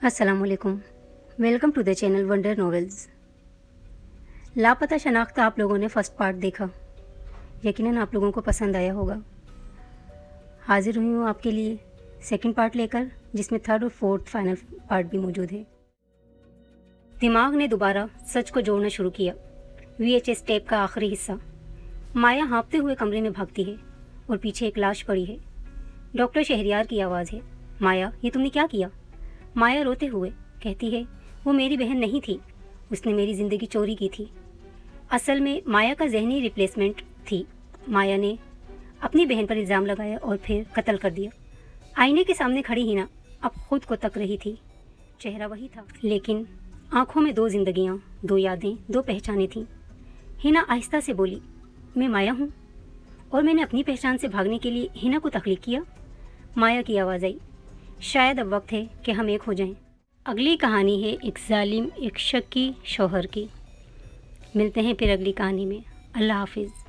अस्सलाम वालेकुम। Welcome to the channel wonder novels. लापता शनाख्त आप लोगों ने फर्स्ट पार्ट देखा, यकीनन आप लोगों को पसंद आया होगा। हाजिर हुई हूँ आपके लिए सेकंड पार्ट लेकर, जिसमें थर्ड और फोर्थ फाइनल पार्ट भी मौजूद है। दिमाग ने दोबारा सच को जोड़ना शुरू किया। VHS टेप का आखिरी हिस्सा। माया हाँफते हुए कमरे में भागती है और पीछे एक लाश पड़ी है। डॉक्टर शहरियार की आवाज़ है, माया ये तुमने क्या किया? माया रोते हुए कहती है, वो मेरी बहन नहीं थी, उसने मेरी ज़िंदगी चोरी की थी। असल में माया का जहनी रिप्लेसमेंट थी। माया ने अपनी बहन पर इल्ज़ाम लगाया और फिर कत्ल कर दिया। आईने के सामने खड़ी हिना अब खुद को तक रही थी। चेहरा वही था, लेकिन आंखों में दो जिंदगियां, दो यादें, दो पहचानें थीं। हिना आहिस्ता से बोली, मैं माया हूँ और मैंने अपनी पहचान से भागने के लिए हिना को तख्लीक किया। माया की आवाज़ आई, शायद अब वक्त है कि हम एक हो जाएं। अगली कहानी है एक जालिम, एक शक्की शौहर की। मिलते हैं फिर अगली कहानी में। अल्लाह हाफिज़।